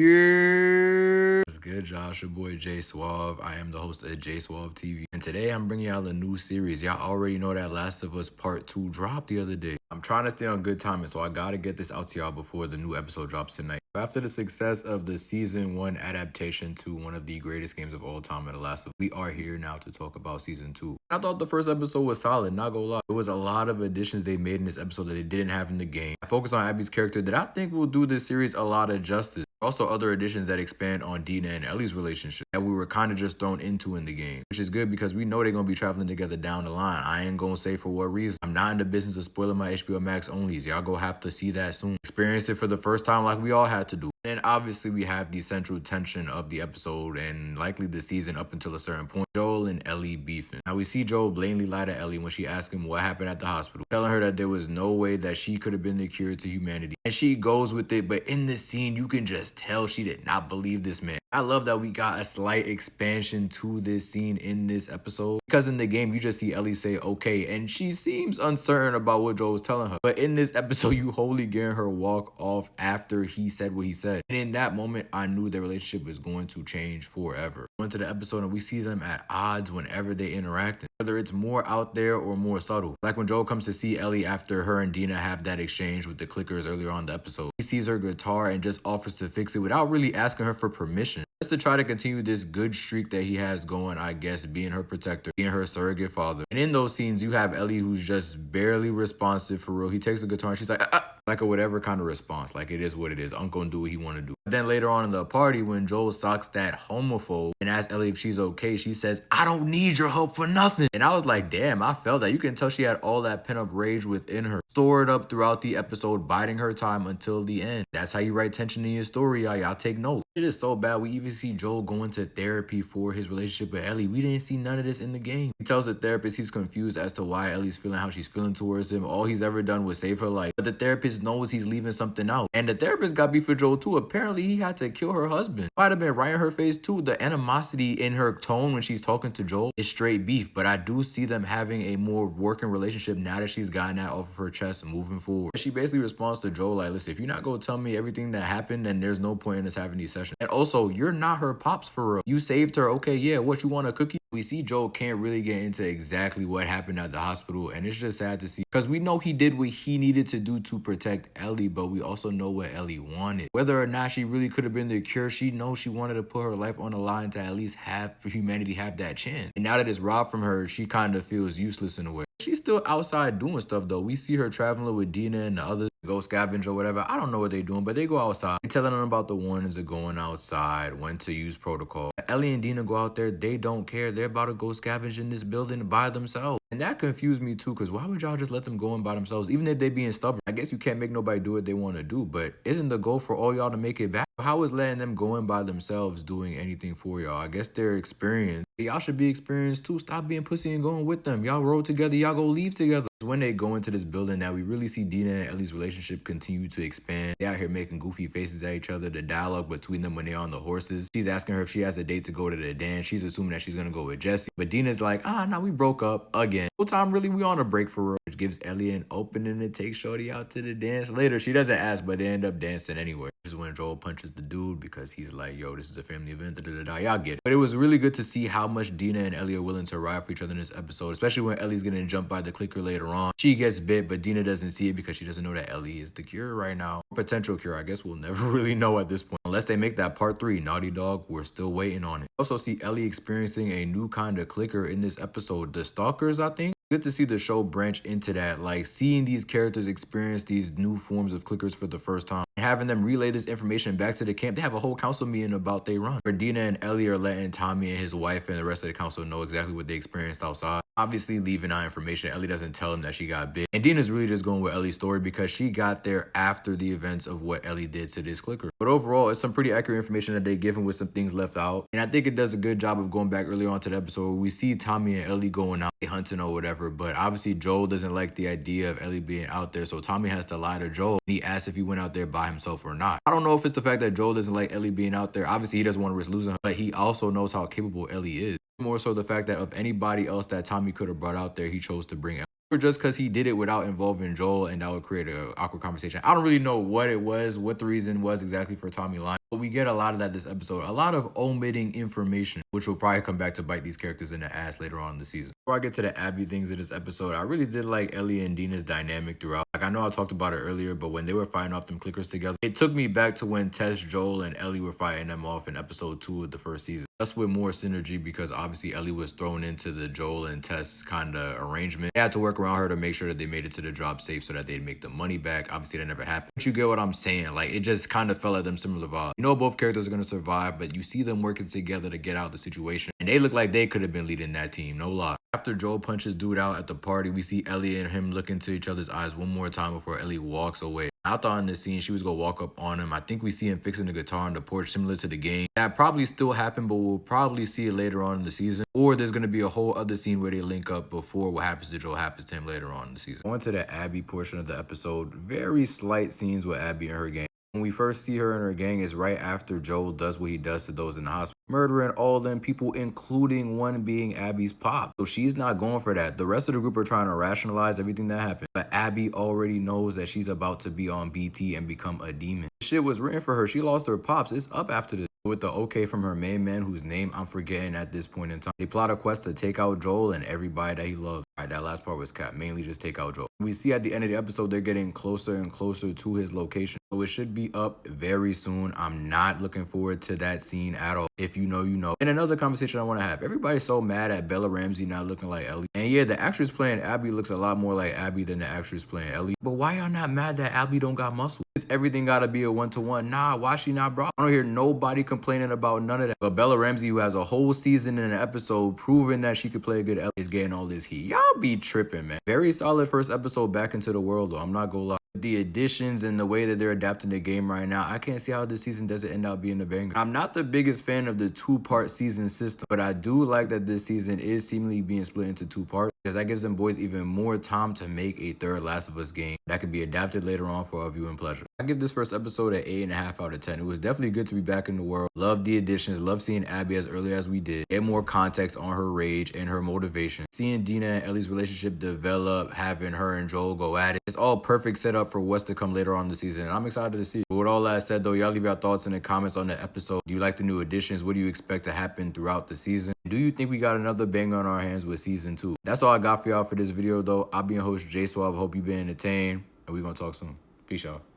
Yeah, what's good, Josh? Your boy J Suave. I am the host of J Suave TV, and today I'm bringing y'all a new series. Y'all already know that Last of Us Part 2 dropped the other day. I'm trying to stay on good timing, so I gotta get this out to y'all before the new episode drops tonight. After the success of the Season 1 adaptation to one of the greatest games of all time, The Last of Us, we are here now to talk about Season 2. I thought the first episode was solid, not gonna lie. There was a lot of additions they made in this episode that they didn't have in the game. I focus on Abby's character that I think will do this series a lot of justice. Also, other additions that expand on Dina and Ellie's relationship that we were kind of just thrown into in the game, which is good because we know they're going to be traveling together down the line. I ain't going to say for what reason. I'm not in the business of spoiling my HBO Max onlys. Y'all go have to see that soon. Experience it for the first time like we all had to do. And obviously, we have the central tension of the episode and likely the season up until a certain point. Joel and Ellie beefing. Now, we see Joel blatantly lie to Ellie when she asks him what happened at the hospital, telling her that there was no way that she could have been the cure to humanity. And she goes with it, but in this scene, you can just tell she did not believe this man. I love that we got a slight expansion to this scene in this episode, because in the game, you just see Ellie say, okay, and she seems uncertain about what Joel was telling her. But in this episode, you wholly getting her walk off after he said what he said. And in that moment, I knew their relationship was going to change forever. Went to the episode and we see them at odds whenever they interact, whether it's more out there or more subtle. Like when Joel comes to see Ellie after her and Dina have that exchange with the clickers earlier on in the episode. He sees her guitar and just offers to fix it without really asking her for permission. Just to try to continue this good streak that he has going, I guess, being her protector, being her surrogate father. And in those scenes, you have Ellie who's just barely responsive for real. He takes the guitar and she's like, like a whatever kind of response. Like, it is what it is. I'm gonna do what he want to do. But then later on in the party, when Joel socks that homophobe and asks Ellie if she's okay, she says, I don't need your help for nothing. And I was like, damn, I felt that. You can tell she had all that pent-up rage within her, stored up throughout the episode, biding her time until the end. That's how you write tension in your story, y'all. Y'all take note. It is so bad. We even see Joel going to therapy for his relationship with Ellie. We didn't see none of this in the game. He tells the therapist he's confused as to why Ellie's feeling how she's feeling towards him. All he's ever done was save her life. But the therapist knows he's leaving something out. And the therapist got beef with Joel too. Apparently, he had to kill her husband. Might have been right in her face too. The animosity in her tone when she's talking to Joel is straight beef. But I do see them having a more working relationship now that she's gotten that off of her chest and moving forward. She basically responds to Joel like, listen, if you're not going to tell me everything that happened, then there's no point in us having these sessions. And also, you're not her pops for real. You saved her. Okay, yeah, what, you want a cookie? We see Joel can't really get into exactly what happened at the hospital, and it's just sad to see because we know he did what he needed to do to protect Ellie, but we also know what Ellie wanted. Whether or not she really could have been the cure, she knows she wanted to put her life on the line to at least have humanity have that chance. And now that it's robbed from her, she kind of feels useless in a way. She's still outside doing stuff though. We see her traveling with Dina and the others, go scavenge or whatever. I don't know what they're doing, but they go outside. They're telling them about the warnings of going outside, when to use protocol. Ellie and Dina go out there, they don't care. They're about to go scavenge in this building by themselves. And that confused me too, because why would y'all just let them go in by themselves? Even if they being stubborn, I guess you can't make nobody do what they want to do, but isn't the goal for all y'all to make it back? How is letting them go in by themselves doing anything for y'all? I guess they're experienced. Y'all should be experienced too. Stop being pussy and going with them. Y'all roll together, y'all go leave together. When they go into this building now, we really see Dina and Ellie's relationship continue to expand. They out here making goofy faces at each other. The dialogue between them when they're on the horses. She's asking her if she has a date to go to the dance. She's assuming that she's gonna go with Jesse. But Dina's like, nah, we broke up again. Whole time really we on a break for real. Which gives Ellie an opening to take Shorty out to the dance later. She doesn't ask, but they end up dancing anyway. This is when Joel punches the dude because he's like, yo, this is a family event. Y'all get it. But it was really good to see how much Dina and Ellie are willing to ride for each other in this episode, especially when Ellie's getting jumped by the clicker later on. She gets bit, but Dina doesn't see it because she doesn't know that Ellie is the cure right now. Potential cure, I guess we'll never really know at this point. Unless they make that part 3, Naughty Dog, we're still waiting on it. Also see Ellie experiencing a new kind of clicker in this episode. The Stalkers, I think. Good to see the show branch into that, like seeing these characters experience these new forms of clickers for the first time. And having them relay this information back to the camp. They have a whole council meeting about they run. Where Dina and Ellie are letting Tommy and his wife and the rest of the council know exactly what they experienced outside. Obviously leaving out information. Ellie doesn't tell them that she got bit. And Dina's really just going with Ellie's story because she got there after the events of what Ellie did to this clicker. But overall, it's some pretty accurate information that they given with some things left out. And I think it does a good job of going back earlier on to the episode where we see Tommy and Ellie going out hunting or whatever. But obviously Joel doesn't like the idea of Ellie being out there. So Tommy has to lie to Joel. He asks if he went out there by himself or not. I don't know if it's the fact that Joel doesn't like Ellie being out there. Obviously he doesn't want to risk losing her, but he also knows how capable Ellie is. More so the fact that of anybody else that Tommy could have brought out there, he chose to bring Ellie. Or just because he did it without involving Joel and that would create an awkward conversation. I don't really know what it was, what the reason was exactly for Tommy lying. But we get a lot of that this episode, a lot of omitting information, which will probably come back to bite these characters in the ass later on in the season. Before I get to the Abby things in this episode, I really did like Ellie and Dina's dynamic throughout. Like, I know I talked about it earlier, but when they were fighting off them clickers together, it took me back to when Tess, Joel, and Ellie were fighting them off in episode 2 of the first season. That's with more synergy because obviously Ellie was thrown into the Joel and Tess kind of arrangement. They had to work around her to make sure that they made it to the drop safe so that they'd make the money back. Obviously that never happened. But you get what I'm saying. Like, it just kind of felt like them similar vibes. You know both characters are going to survive, but you see them working together to get out of the situation. And they look like they could have been leading that team, no lie. After Joel punches dude out at the party, we see Ellie and him look into each other's eyes one more time before Ellie walks away. I thought in this scene she was gonna walk up on him. I think we see him fixing the guitar on the porch similar to the game. That probably still happened, but we'll probably see it later on in the season. Or there's gonna be a whole other scene where they link up before what happens to Joel happens to him later on in the season. Going to the Abby portion of the episode, very slight scenes with Abby and her gang. When we first see her and her gang is right after Joel does what he does to those in the hospital, murdering all them people, including one being Abby's pop. So she's not going for that. The rest of the group are trying to rationalize everything that happened. But Abby already knows that she's about to be on BT and become a demon. Shit was written for her. She lost her pops. It's up after this. With the okay from her main man, whose name I'm forgetting at this point in time. They plot a quest to take out Joel and everybody that he loves. Alright, that last part was cap. Mainly just take out Joel. We see at the end of the episode, they're getting closer and closer to his location. So it should be up very soon. I'm not looking forward to that scene at all. If you know, you know. And another conversation I want to have. Everybody's so mad at Bella Ramsey not looking like Ellie. And yeah, the actress playing Abby looks a lot more like Abby than the actress playing Ellie. But why y'all not mad that Abby don't got muscle? Is everything gotta be a one-to-one? Nah, why she not brought? I don't hear nobody complaining about none of that. But Bella Ramsey, who has a whole season in an episode proving that she could play a good Ellie, is getting all this heat. Y'all be tripping, man. Very solid first episode back into the world, though. I'm not gonna lie. The additions and the way that they're adapting the game right now, I can't see how this season doesn't end up being a banger. I'm not the biggest fan of the two-part season system, but I do like that this season is seemingly being split into 2 parts because that gives them boys even more time to make a third Last of Us game that could be adapted later on for our viewing pleasure. I give this first episode an 8.5 out of 10. It was definitely good to be back in the world. Love the additions. Love seeing Abby as early as we did. Get more context on her rage and her motivation. Seeing Dina and Ellie's relationship develop, having her and Joel go at it. It's all perfect setup for what's to come later on in the season, and I'm excited to see it. But with all that said, though, y'all leave your thoughts in the comments on the episode. Do you like the new additions? What do you expect to happen throughout the season? Do you think we got another banger on our hands with season 2? That's all I got for y'all for this video, though. I'll be your host, J Suave. Hope you've been entertained, and we're gonna talk soon. Peace, y'all.